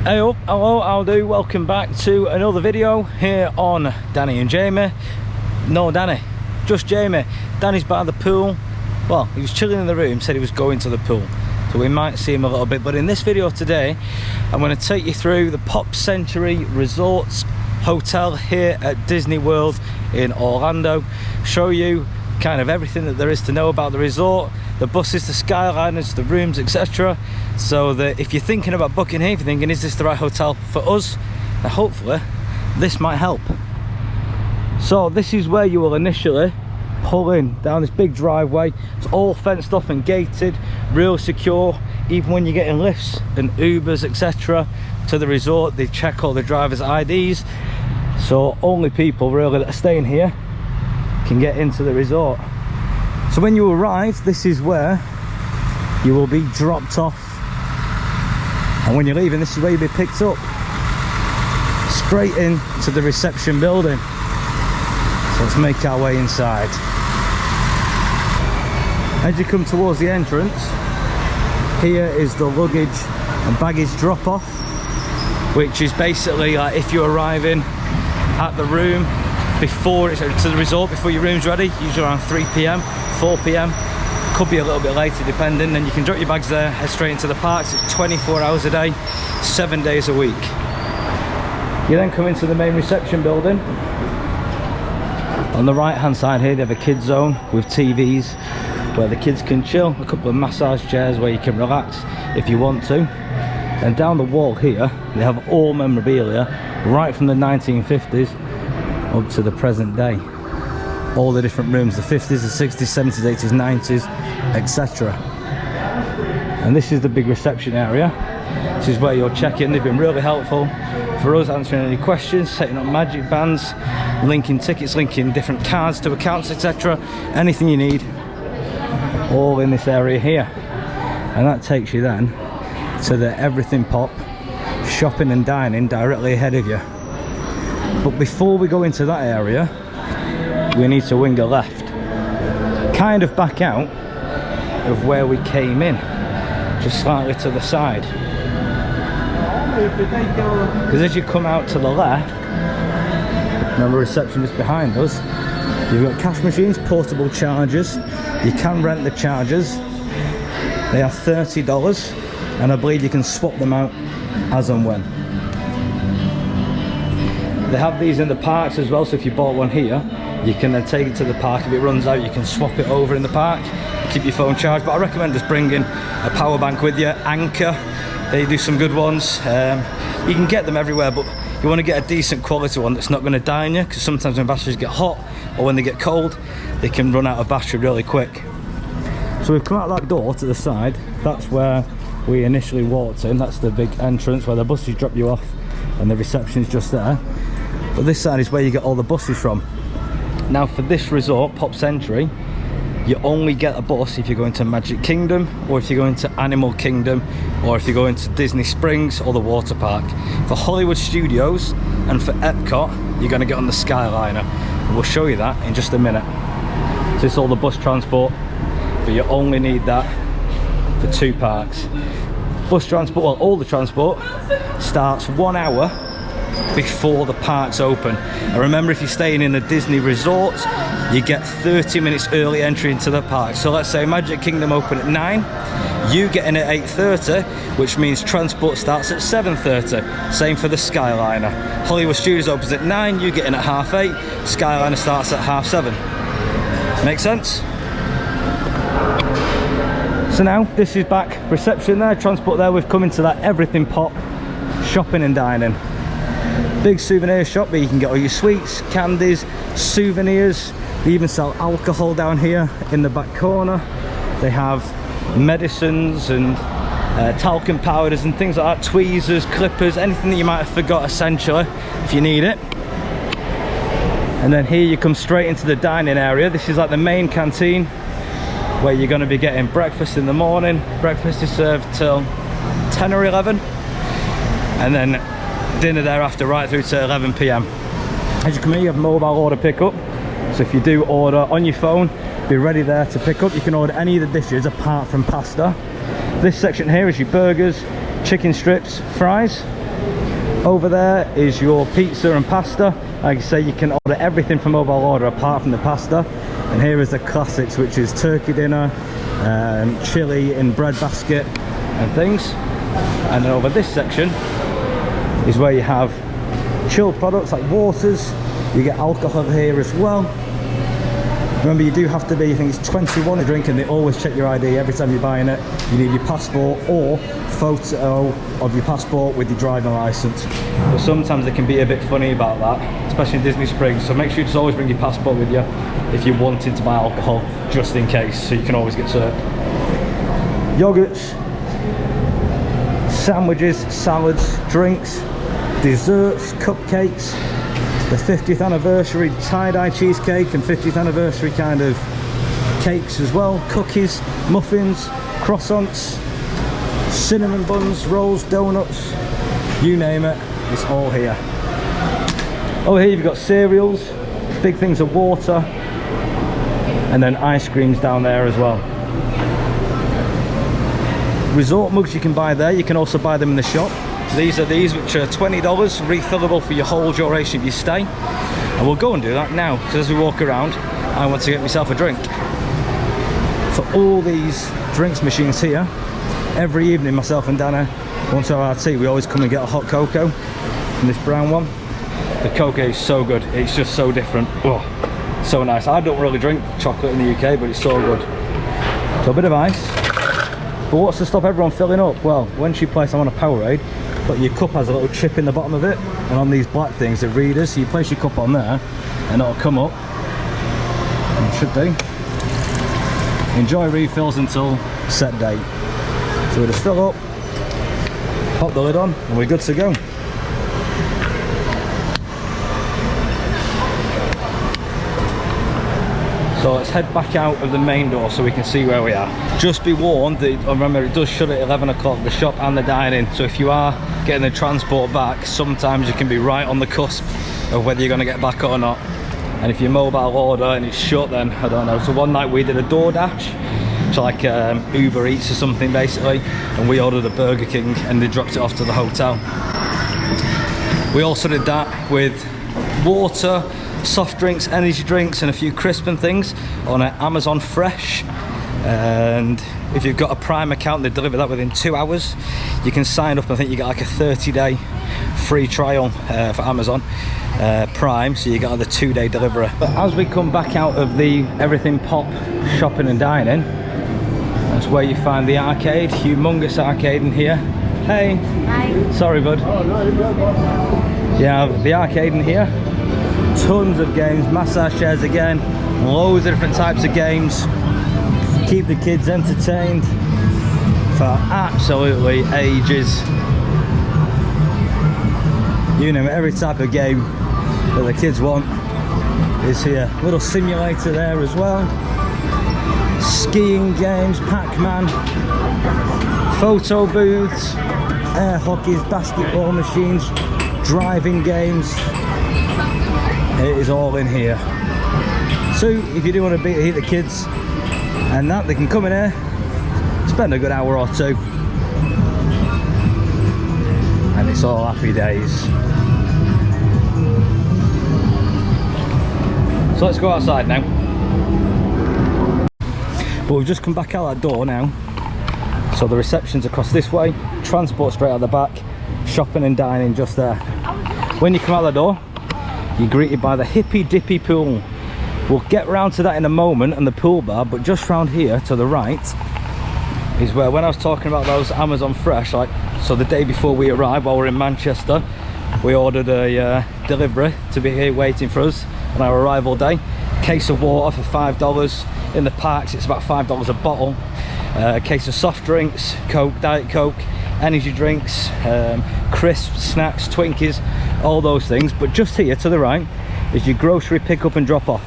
Hey up, hello, how do? Welcome back to another video here on Danny and Jamie. No Danny, just Jamie. Danny's by the pool. Well, he was chilling in the room, said he was going to the pool, so we might see him a little bit. But in this video today, I'm going to take you through the Pop Century Resorts Hotel here at Disney World in Orlando. Show you kind of everything that there is to know about the resort, the buses, the Skyliners, the rooms, etc. So that if you're thinking about booking here, if you're thinking, is this the right hotel for us, then hopefully this might help. So this is where you will initially pull in down this big driveway. It's all fenced off and gated, real secure. Even when you're getting lifts and Ubers, etc. to the resort, they check all the drivers' IDs. So only people really that are staying here can get into the resort. So when you arrive, this is where you will be dropped off, and when you're leaving, this is where you'll be picked up straight into the reception building. So let's make our way inside. As you come towards the entrance, here is the luggage and baggage drop-off, which is basically like if you're arriving at the room before it's to the resort, before your room's ready, usually around 3 p.m, 4 p.m, could be a little bit later depending, then you can drop your bags there, head straight into the parks. It's 24 hours a day, 7 days a week. You then come into the main reception building. On the right hand side here, they have a kids zone with TVs where the kids can chill, a couple of massage chairs where you can relax if you want to. And down the wall here, they have all memorabilia right from the 1950s up to the present day. All the different rooms, the 50s, the 60s, 70s, 80s, 90s, etc. And this is the big reception area. This is where you'll check in. They've been really helpful for us, answering any questions, setting up magic bands, linking tickets, linking different cards to accounts, etc. Anything you need, all in this area here. And that takes you then to the Everything Pop shopping and dining directly ahead of you. But before we go into that area, we need to wing a left, kind of back out of where we came in, just slightly to the side. Because as you come out to the left, remember reception is behind us, you've got cash machines, portable chargers. You can rent the chargers. They are $30, and I believe you can swap them out as and when. They have these in the parks as well, so if you bought one here, you can then take it to the park. If it runs out, you can swap it over in the park, keep your phone charged. But I recommend just bringing a power bank with you. Anchor, they do some good ones. You can get them everywhere, but you want to get a decent quality one that's not going to die on you, because sometimes when batteries get hot or when they get cold, they can run out of battery really quick. So we've come out that door to the side. That's where we initially walked in. That's the big entrance where the buses drop you off, and the reception is just there. But this side is where you get all the buses from. Now for this resort, Pop Century, you only get a bus if you're going to Magic Kingdom, or if you're going to Animal Kingdom, or if you're going to Disney Springs or the water park. For Hollywood Studios and for Epcot, you're going to get on the Skyliner. And we'll show you that in just a minute. So it's all the bus transport, but you only need that for 2 parks. Bus transport, well, all the transport starts 1 hour before the parks open. And remember, if you're staying in a Disney resort, you get 30 minutes early entry into the park. So let's say Magic Kingdom open at 9, you get in at 8:30, which means transport starts at 7:30. Same for the Skyliner. Hollywood Studios opens at 9, you get in at 8:30, Skyliner starts at 7:30. Make sense? So now this is back reception there, transport there. We've come into that Everything Pop shopping and dining. Big souvenir shop where you can get all your sweets, candies, souvenirs. They even sell alcohol down here in the back corner. They have medicines and talcum powders and things like that, tweezers, clippers, anything that you might have forgot essentially if you need it. And then here you come straight into the dining area. This is like the main canteen where you're going to be getting breakfast in the morning. Breakfast is served till 10 or 11, and then dinner thereafter right through to 11 p.m. As you come in, you have mobile order pickup. So if you do order on your phone, be ready there to pick up. You can order any of the dishes apart from pasta. This section here is your burgers, chicken strips, fries. Over there is your pizza and pasta. Like I say, you can order everything from mobile order apart from the pasta. And here is the classics, which is turkey dinner, chili in bread basket and things. And then over this section is where you have chilled products like waters. You get alcohol here as well. Remember, you do have to be, I think it's 21 to drink, and they always check your ID every time you're buying it. You need your passport or photo of your passport with your driving license. But sometimes they can be a bit funny about that, especially in Disney Springs. So make sure you just always bring your passport with you if you're wanting to buy alcohol, just in case, so you can always get served. Yogurts, sandwiches, salads, drinks, desserts, cupcakes, the 50th anniversary tie-dye cheesecake and 50th anniversary kind of cakes as well, cookies, muffins, croissants, cinnamon buns, rolls, donuts, you name it, it's all here. Over here you've got cereals, big things of water, and then ice creams down there as well. Resort mugs you can buy there, you can also buy them in the shop. These are these, which are $20, refillable for your whole duration of your stay. And we'll go and do that now, because as we walk around, I want to get myself a drink. So all these drinks machines here, every evening myself and Dana, once we have our tea, we always come and get a hot cocoa from this brown one. The cocoa is so good, it's just so different. Oh, so nice. I don't really drink chocolate in the UK, but it's so good. So a bit of ice. But what's to stop everyone filling up? Well, once you place them on a Powerade, but your cup has a little chip in the bottom of it, and on these black things, the readers, so you place your cup on there and it'll come up, and it should do. Enjoy refills until set date. So we'll just fill up, pop the lid on, and we're good to go. So let's head back out of the main door so we can see where we are. Just be warned that, remember, it does shut at 11 o'clock, the shop and the dining. So if you are getting the transport back, sometimes you can be right on the cusp of whether you're going to get back or not. And if you're mobile order and it's shut, then I don't know. So one night we did a DoorDash, so like Uber Eats or something basically, and we ordered a Burger King and they dropped it off to the hotel. We also did that with water, soft drinks, energy drinks and a few crisp and things on an Amazon Fresh. And if you've got a Prime account, they deliver that within 2 hours. You can sign up, I think you get like a 30-day free trial for Amazon Prime, so you get the 2-day delivery. But as we come back out of the Everything Pop shopping and dining, that's where you find the arcade, humongous arcade in here. Hey. Hi. Sorry bud. Oh, no, you're good. Yeah, the arcade in here. Tons of games, massage chairs again, loads of different types of games. Keep the kids entertained for absolutely ages. You know, every type of game that the kids want is here. Little simulator there as well. Skiing games, Pac-Man, photo booths, air hockeys, basketball machines, driving games. It is all in here. So if you do want to beat the kids and that, they can come in here, spend a good hour or two, and it's all happy days. So let's go outside now. But we've just come back out that door now. So the reception's across this way, transport straight out the back, shopping and dining just there. When you come out the door, you're greeted by the hippy dippy pool. We'll get round to that in a moment, and the pool bar, but just round here to the right is where, when I was talking about those Amazon Fresh, like, so the day before we arrived, while we're in Manchester, we ordered a delivery to be here waiting for us on our arrival day. Case of water for $5. In the parks it's about $5 a bottle. A case of soft drinks, Coke, Diet Coke, energy drinks, crisps, snacks, Twinkies, all those things. But just here to the right is your grocery pick up and drop off.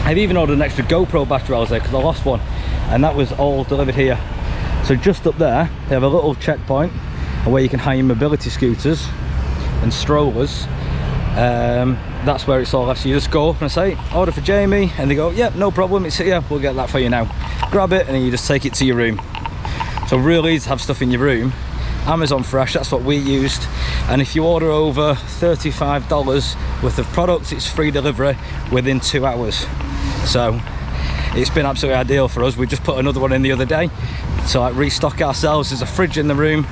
I've even ordered an extra GoPro battery there because I lost one, and that was all delivered here. So just up there they have a little checkpoint where you can hire mobility scooters and strollers. That's where it's all at. So you just go up and say, order for Jamie, and they go, yep, no problem, it's here, we'll get that for you now. Grab it and then you just take it to your room. So really easy to have stuff in your room Amazon Fresh, that's what we used. And if you order over $35 worth of products, it's free delivery within 2 hours. So it's been absolutely ideal for us. We just put another one in the other day to like restock ourselves. There's a fridge in the room,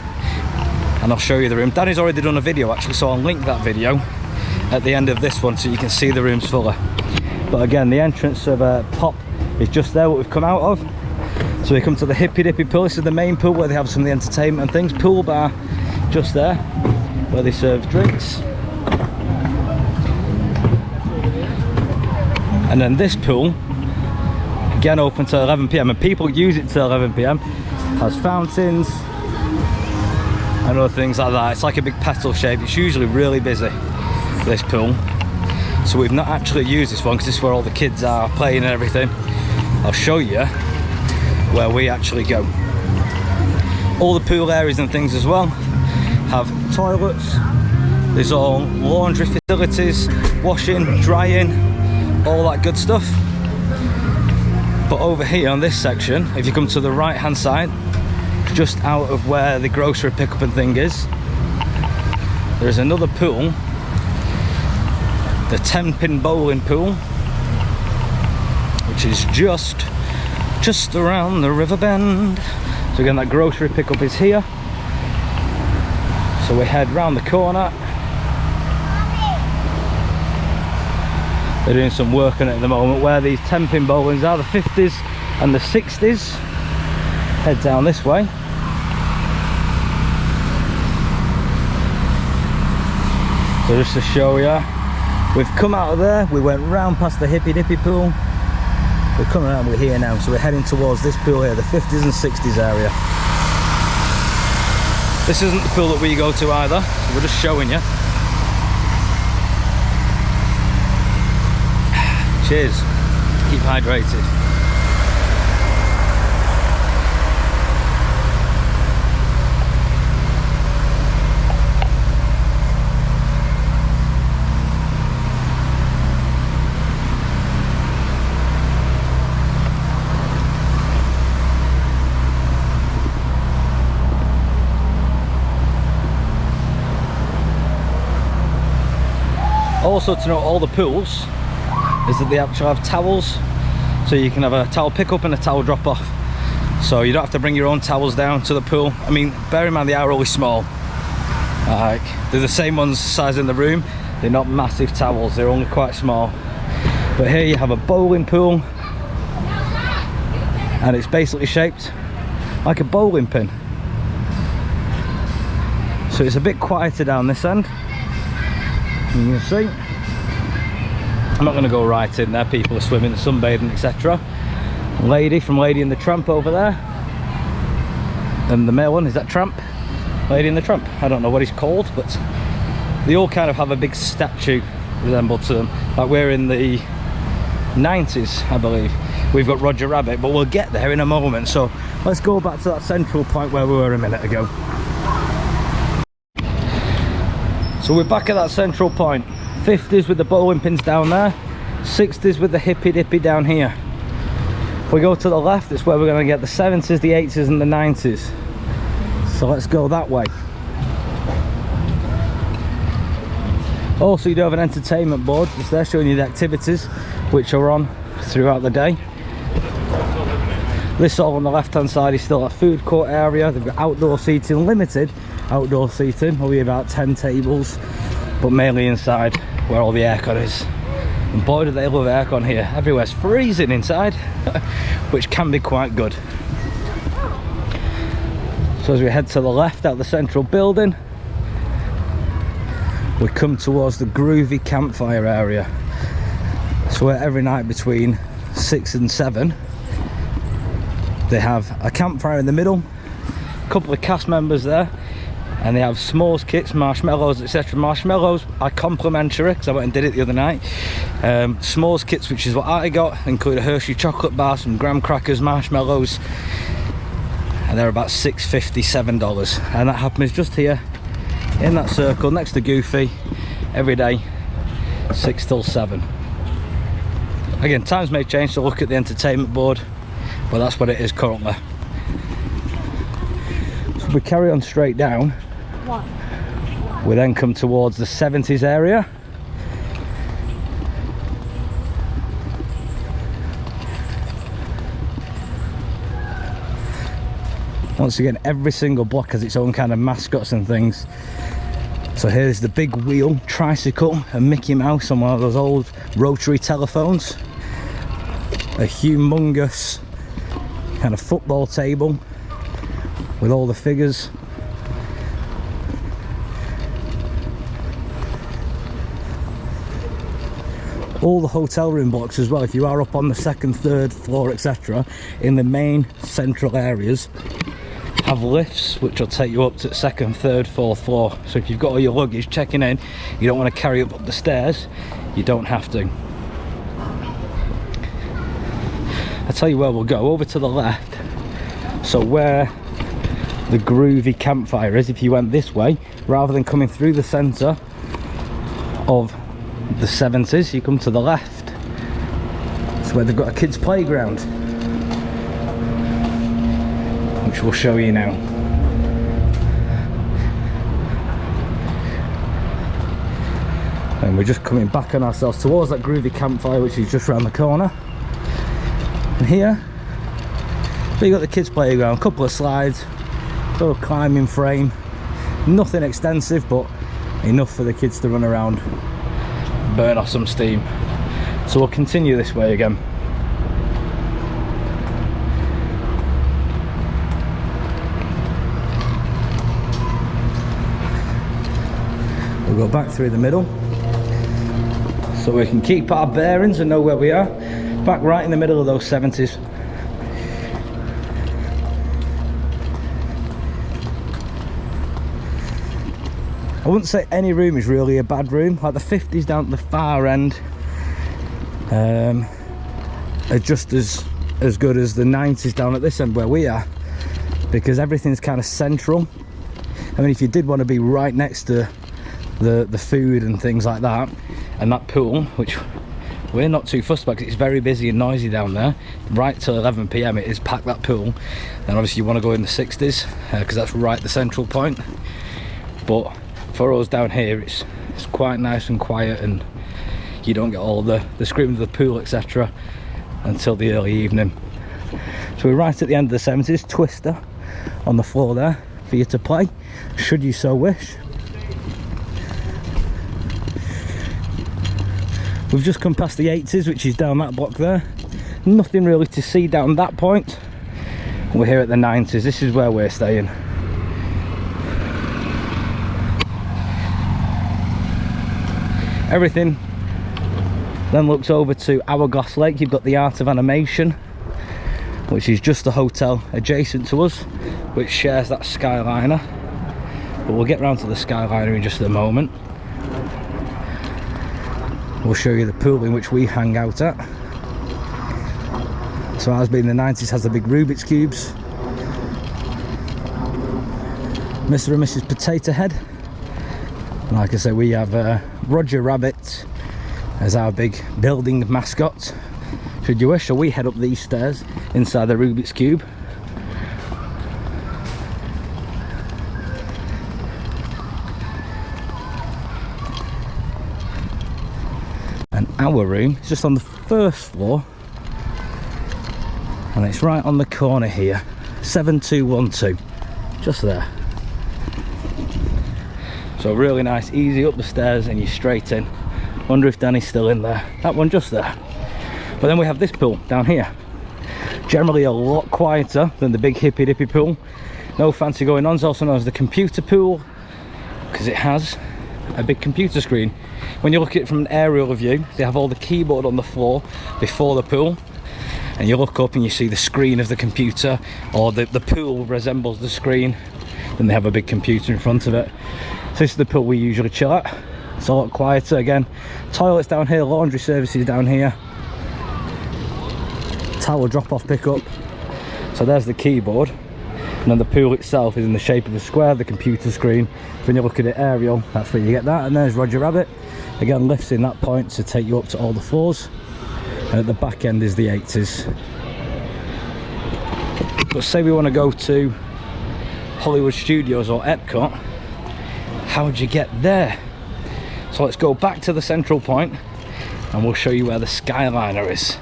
and I'll show you the room. Danny's already done a video actually, so I'll link that video at the end of this one so you can see the rooms fuller. But again, the entrance of Pop is just there, what we've come out of. So we come to the Hippy Dippy pool. This is the main pool where they have some of the entertainment and things. Pool bar just there where they serve drinks. And then this pool, again open till 11 PM, and people use it till 11 PM. Has fountains and other things like that. It's like a big petal shape. It's usually really busy, this pool. So we've not actually used this one because this is where all the kids are playing and everything. I'll show you where we actually go. All the pool areas and things as well have toilets. There's all laundry facilities, washing, drying, all that good stuff. But over here on this section, if you come to the right hand side, just out of where the grocery pickup and thing is, there's another pool, the 10-pin bowling pool, which is just around the river bend. So again, that grocery pickup is here. So we head round the corner. They're doing some work on it at the moment, where these 10-pin bowlings are, the 50s and the 60s. Head down this way. So just to show you, we've come out of there, we went round past the Hippy Dippy pool. We're coming out and we're here now, so we're heading towards this pool here, the 50s and 60s area. This isn't the pool that we go to either, so we're just showing you. Cheers, keep hydrated. Also, to note, all the pools is that they actually have towels, so you can have a towel pick up and a towel drop off, so you don't have to bring your own towels down to the pool. I mean, bear in mind they are really small, like they're the same ones size in the room, they're not massive towels, they're only quite small. But here you have a bowling pool, and it's basically shaped like a bowling pin, so it's a bit quieter down this end. You can see, I'm not going to go right in there, people are swimming, sunbathing, etc. Lady from Lady and the Tramp over there, and the male one, is that Tramp? Lady and the Tramp, I don't know what he's called, but they all kind of have a big statue resembled to them, like we're in the 90s, I believe. We've got Roger Rabbit, but we'll get there in a moment. So let's go back to that central point where we were a minute ago. So we're back at that central point. 50s with the bowling pins down there, 60s with the Hippy Dippy down here. If we go to the left, it's where we're going to get the 70s, the 80s and the 90s. So let's go that way. Also, you do have an entertainment board just there showing you the activities which are on throughout the day. This all on the left hand side is still a food court area. They've got outdoor seating, limited outdoor seating, probably about 10 tables, but mainly inside where all the aircon is. And boy do they love aircon here. Everywhere's freezing inside, which can be quite good. So as we head to the left out the central building, we come towards the groovy campfire area. So where every night between 6 and 7 they have a campfire in the middle, a couple of cast members there, and they have s'mores kits, marshmallows, etc. Marshmallows are complimentary because I went and did it the other night. S'mores kits, which is what I got, include a Hershey chocolate bar, some graham crackers, marshmallows, and they're about $6.50, $7. And that happens just here in that circle next to Goofy every day, 6 till 7. Again, times may change, so look at the entertainment board, but that's what it is currently. So If we carry on straight down, we then come towards the 70s area. Once again, every single block has its own kind of mascots and things. So here's the big wheel tricycle and Mickey Mouse on one of those old rotary telephones. A humongous kind of football table with all the figures. All the hotel room blocks as well, if you are up on the second, third floor, etc., in the main central areas, have lifts which will take you up to the second, third, fourth floor. So if you've got all your luggage checking in, you don't want to carry up the stairs, you don't have to. I'll tell you where we'll go, over to the left. So where the groovy campfire is, if you went this way, rather than coming through the centre of the 70s, you come to the left. It's where they've got a kids playground, which we'll show you now. And we're just coming back on ourselves towards that groovy campfire, which is just around the corner. And here we got the kids playground, a couple of slides, little climbing frame, nothing extensive but enough for the kids to run around, burn off some steam. So we'll continue this way again. We'll go back through the middle so we can keep our bearings and know where we are. Back right in the middle of those 70s. I wouldn't say any room is really a bad room. Like the 50s down at the far end are just as good as the 90s down at this end where we are, because everything's kind of central. I mean, if you did want to be right next to the food and things like that, and that pool, which we're not too fussed about because it's very busy and noisy down there, right till 11 PM it is packed, that pool. Then obviously you want to go in the 60s because that's right the central point. But for us down here, it's quite nice and quiet, and you don't get all the screaming of the pool, etc., until the early evening. So we're right at the end of the 70s. Twister on the floor there for you to play, should you so wish. We've just come past the 80s, which is down that block there. Nothing really to see down that point. We're here at the 90s. This is where we're staying. Everything then looks over to Hourglass Lake. You've got the Art of Animation, which is just a hotel adjacent to us, which shares that Skyliner. But we'll get round to the Skyliner in just a moment. We'll show you the pool in which we hang out at. So ours being the 90s has the big Rubik's Cubes. Mr. and Mrs. Potato Head. And like I say, we have Roger Rabbit as our big building mascot, should you wish. So we head up these stairs inside the Rubik's Cube. And our room is just on the first floor, and it's right on the corner here, 7212, just there. So really nice, easy up the stairs and you're straight in. Wonder if Danny's still in there. That one just there. But then we have this pool down here. Generally a lot quieter than the big hippy dippy pool. No fancy going on. It's also known as the computer pool because it has a big computer screen. When you look at it from an aerial view, they have all the keyboard on the floor before the pool, and you look up and you see the screen of the computer, or the pool resembles the screen, then they have a big computer in front of it. So this is the pool we usually chill at. It's a lot quieter. Again, toilets down here, laundry services down here, towel drop off pickup. So there's the keyboard, and then the pool itself is in the shape of a square, the computer screen. So when you look at it aerial, that's where you get that. And there's Roger Rabbit, again lifts in that point to take you up to all the floors, and at the back end is the 80s. But say we want to go to Hollywood Studios or Epcot, how would you get there? So let's go back to the central point and we'll show you where the Skyliner is.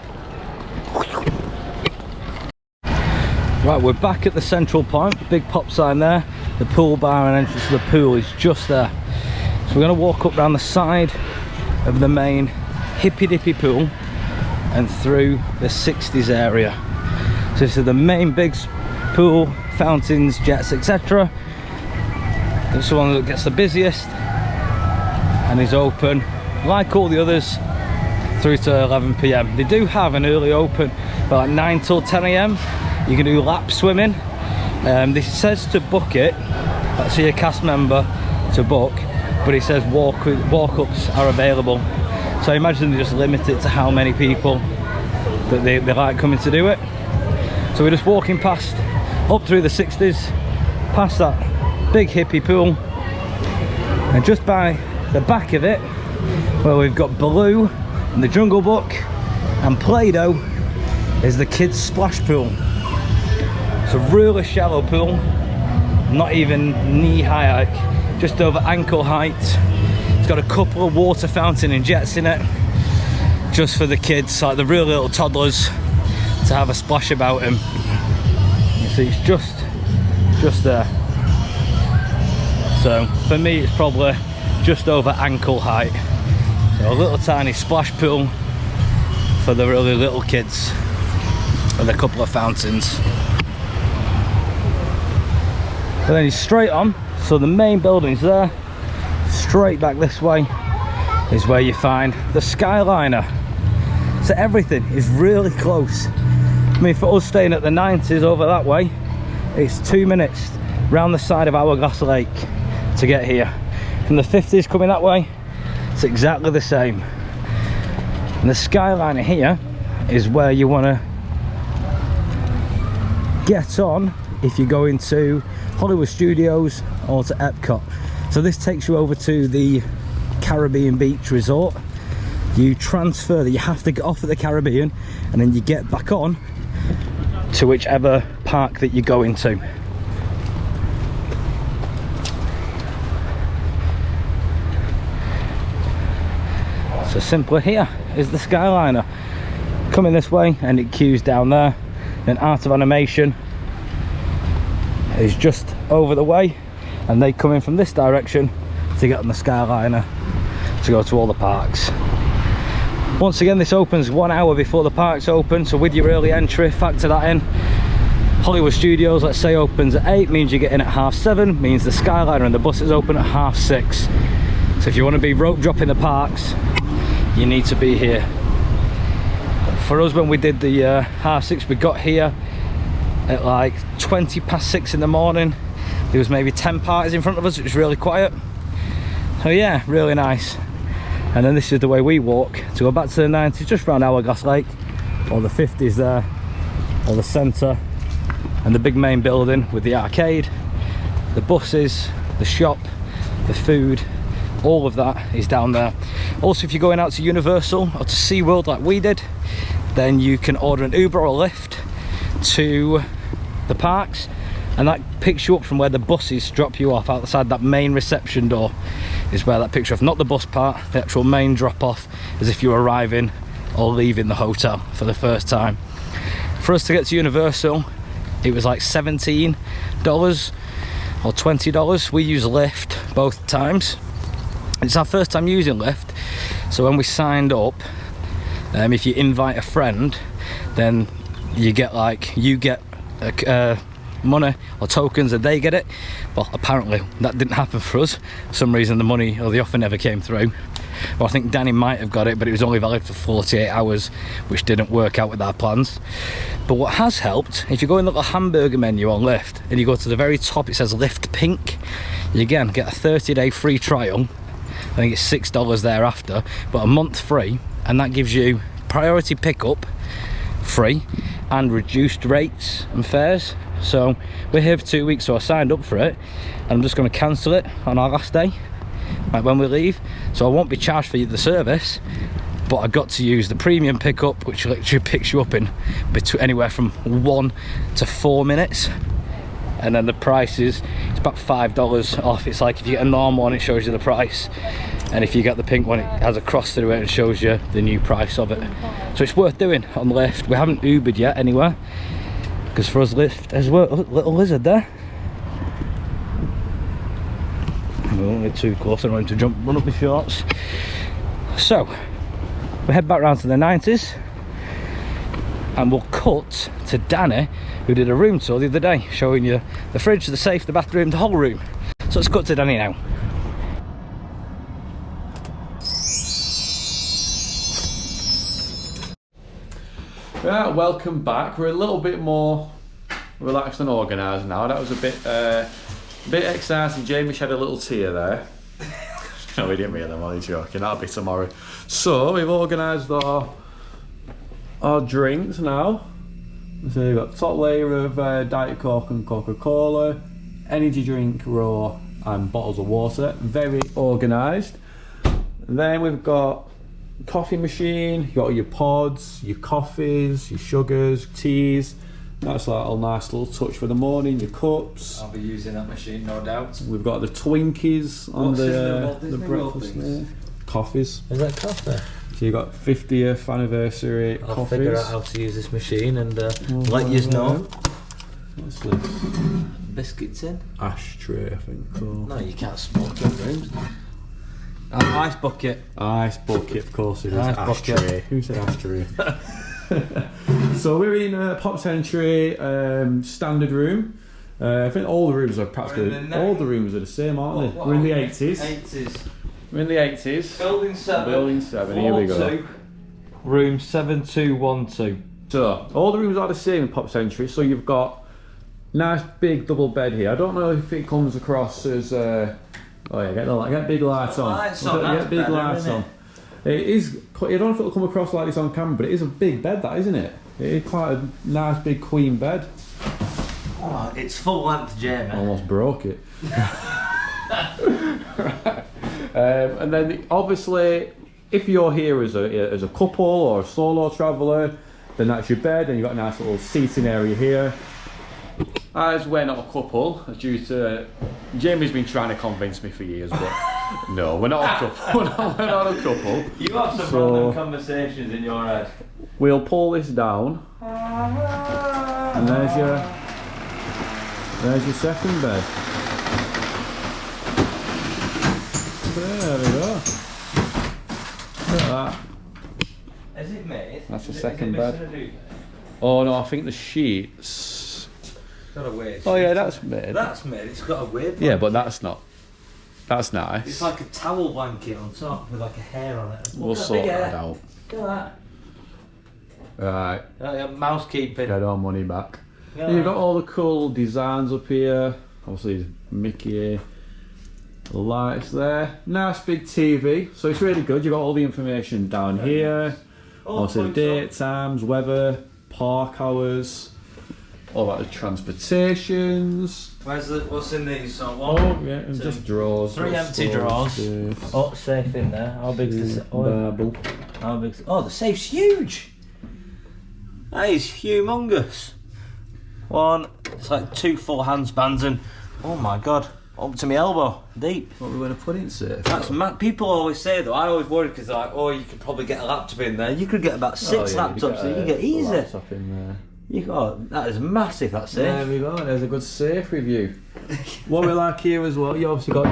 Right, we're back at the central point, big pop sign there. The pool bar and entrance to the pool is just there. So we're going to walk up around the side of the main hippy dippy pool and through the 60s area. So this is the main big pool, fountains, jets, etc. This is the one that gets the busiest and is open like all the others through to 11 PM. They do have an early open, about 9 till 10 AM. You can do lap swimming. This says to book it. Let's see a cast member to book, but it says walk-ups are available. So I imagine they just limit it to how many people that they like coming to do it. So we're just walking past, up through the 60s, past that big hippie pool, and just by the back of it, where we've got Baloo and the Jungle Book and Play-Doh, is the kids splash pool. It's a really shallow pool, not even knee high, like just over ankle height. It's got a couple of water fountain and jets in it, just for the kids, like the real little toddlers, to have a splash about them. You see, it's just there. So for me, it's probably just over ankle height. So a little tiny splash pool for the really little kids, with a couple of fountains. And then he's straight on, so the main building's there. Straight back this way is where you find the Skyliner. So everything is really close. I mean, for us staying at the 90s over that way, it's 2 minutes round the side of Hourglass Lake to get here. From the 50s coming that way, it's exactly the same. And the Skyliner here is where you want to get on if you're going to Hollywood Studios or to Epcot. So this takes you over to the Caribbean Beach Resort. You transfer that, you have to get off at the Caribbean and then you get back on to whichever park that you're going to. So simply here is the Skyliner. Coming this way and it queues down there. Then Art of Animation is just over the way, and they come in from this direction to get on the Skyliner to go to all the parks. Once again, this opens 1 hour before the parks open, so with your early entry, factor that in. Hollywood Studios, let's say, opens at 8, means you get in at 7:30, means the Skyliner and the buses open at 6:30. So if you want to be rope dropping the parks, you need to be here. For us, when we did the 6:30, we got here at like 6:20 in the morning. There was maybe 10 parties in front of us. It was really quiet. So yeah, really nice. And then this is the way we walk to go back to the 90s, just around Hourglass Lake, or the 50s there, or the centre, and the big main building with the arcade, the buses, the shop, the food, all of that is down there. Also, if you're going out to Universal or to SeaWorld like we did, then you can order an Uber or a Lyft to the parks, and that picks you up from where the buses drop you off. Outside that main reception door is where that picture of, not the bus part, the actual main drop off, as if you're arriving or leaving the hotel for the first time. For us to get to Universal, it was like $17 or $20. We use Lyft both times. It's our first time using Lyft, so when we signed up, if you invite a friend, then you get money or tokens and they get it. Well, apparently that didn't happen for us. For some reason the money or the offer never came through. Well, I think Danny might have got it, but it was only valid for 48 hours, which didn't work out with our plans. But what has helped, if you go in the little hamburger menu on Lyft and you go to the very top, it says Lyft Pink, you again get a 30-day free trial. I think it's $6 thereafter, but a month free, and that gives you priority pickup free and reduced rates and fares. So we're here for 2 weeks, so I signed up for it, and I'm just going to cancel it on our last day, like when we leave. So I won't be charged for the service, but I got to use the premium pickup, which literally picks you up in between anywhere from 1 to 4 minutes. and then the prices, it's about $5 off. It's like if you get a normal one, it shows you the price, and if you get the pink one, it has a cross through it and shows you the new price of it. So it's worth doing on Lyft. We haven't Ubered yet anywhere, because for us Lyft as well. Oh, little lizard there. We won't get too close, I don't want him to run up my shorts. So we head back round to the 90s, and we'll cut to Danny, who did a room tour the other day, showing you the fridge, the safe, the bathroom, the whole room. So let's cut to Danny now. Right, welcome back. We're a little bit more relaxed and organised now. That was a bit exciting. Jamie shed a little tear there. No, we didn't really, I'm only joking. That'll be tomorrow. So we've organised our drinks now. So we've got top layer of Diet Coke and Coca-Cola, energy drink raw, and bottles of water. Very organised. Then we've got coffee machine. You got all your pods, your coffees, your sugars, teas. That's like a nice little touch for the morning. Your cups. I'll be using that machine, no doubt. We've got the Twinkies on the breakfast there. Coffees. Is that coffee? So you got 50th anniversary I'll coffees. figure out how to use this machine and let you know. What's this? Biscuits in. Ashtray, I think. So. No, you can't smoke in rooms. Ice bucket. Ice bucket, of course it is. Ice ashtray. bucket. Who said ashtray? So we're in Pop Century standard room. I think all the rooms are practically all the rooms are the same, aren't they? We're in the 80s. 80s. We're in the 80s. Building 7. Building 7. Here we go. Room 7212. So all the rooms are the same in Pop Century. So you've got nice big double bed here. I don't know if it comes across as. Oh yeah, get big lights on. Get big lights on. It is. I don't know if it'll come across like this on camera, but it is a big bed, that isn't it? It is quite a nice big queen bed. Oh, it's full length, Jamie. Almost broke it. Right. And then obviously, if you're here as a couple or a solo traveller, then that's your bed, and you've got a nice little seating area here. As we're not a couple, due to Jamie's been trying to convince me for years, but no, we're not a couple. we're not a couple. You have some random conversations in your head. We'll pull this down, and there's your second bed. There we go. Look at that. Is it made? That's the second bed. Oh no, I think the sheets. Got a weird. Oh yeah, that's made. That's made. It's got a weird. Yeah, but that's not. That's nice. It's like a towel blanket on top with like a hair on it. We'll sort that out. Look at Right. that. Mouse keeping. Get our money back. You've got all the cool designs up here. Obviously, Mickey. The lights there. Nice big TV. So it's really good. You've got all the information down here. Also, date times, weather, park hours. All about the transportations. What's in these? So one, yeah, and just drawers. 3 empty drawers. Oh, safe in there. How big's the safe? How big's? Oh, the safe's huge. That is humongous. It's like 2 full handspans and oh my god, up to my elbow, deep. What are we going to put in safe? That's mad. People always say though. I always worry because like, oh, you could probably get a laptop in there. You could get about 6 laptops. So you get easy. Laptop in there. That is massive, that safe. There we go, there's a good safe review. What we like here as well, you obviously got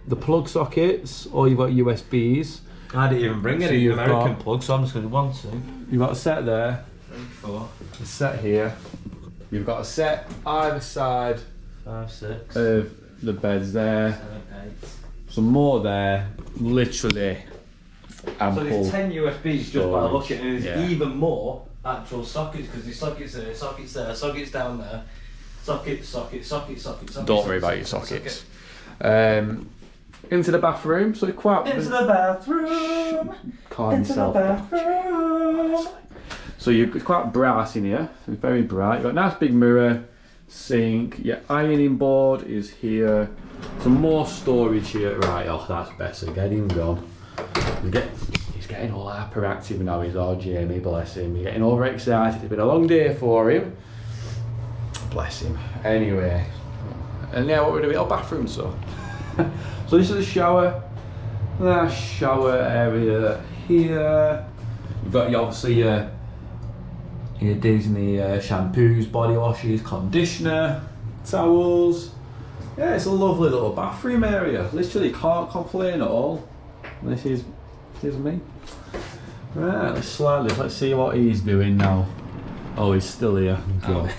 the plug sockets, or you've got USBs. I didn't even bring any American plugs, so I'm just going to do 1, 2. You've got a set there. 3, 4. A set here. You've got a set either side 5, 6. of the beds there. 7, 8. Some more there. Literally ample. So there's 10 USBs just by looking, and there's even more actual sockets, because there's sockets there, sockets there, sockets down there, sockets. Don't worry about your sockets. Into the bathroom, so it's quite. Into the bathroom. Calm yourself. Bathroom. So it's quite bright in here. It's very bright. You've got a nice big mirror, sink. Your ironing board is here. Some more storage here. Right, oh, that's better. Get him gone. He's getting all hyperactive now. He's all Jamie, bless him. He's getting overexcited. It's been a long day for him. Bless him. Anyway, and yeah, what we're doing? Oh, bathroom, so. So this is a shower. Nice shower area here. You've got obviously your Disney shampoos, body washes, conditioner, towels. Yeah, it's a lovely little bathroom area. Literally can't complain at all. This is me. Right, let's slide this. Let's see what he's doing now. Oh, he's still here. Go.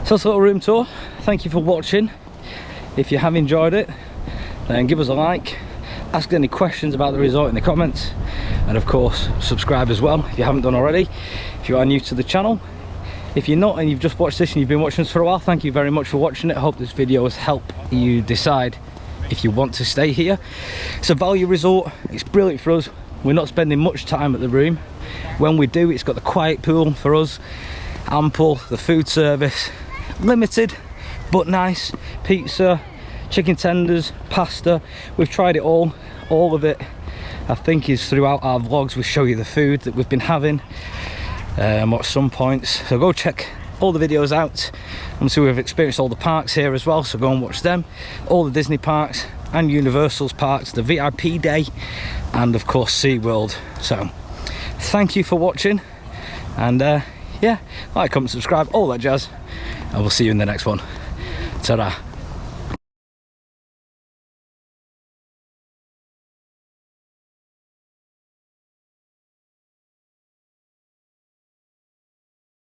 So that's a little room tour. Thank you for watching. If you have enjoyed it, then give us a like. Ask any questions about the resort in the comments, and of course subscribe as well if you haven't done already, if you are new to the channel. If you're not and you've just watched this and you've been watching us for a while, thank you very much for watching it. I hope this video has helped you decide if you want to stay here. It's a value resort. It's brilliant for us. We're not spending much time at the room. When we do, it's got the quiet pool for us, ample, the food service limited but nice, pizza, chicken tenders, pasta. We've tried it all of it I think is throughout our vlogs. We show you the food that we've been having at some points, so go check all the videos out. And so we've experienced all the parks here as well, so go and watch them, all the Disney parks and Universal's parks, the VIP day, and of course SeaWorld. So thank you for watching, and yeah, like, comment, subscribe, all that jazz, and we'll see you in the next one. Ta-ra.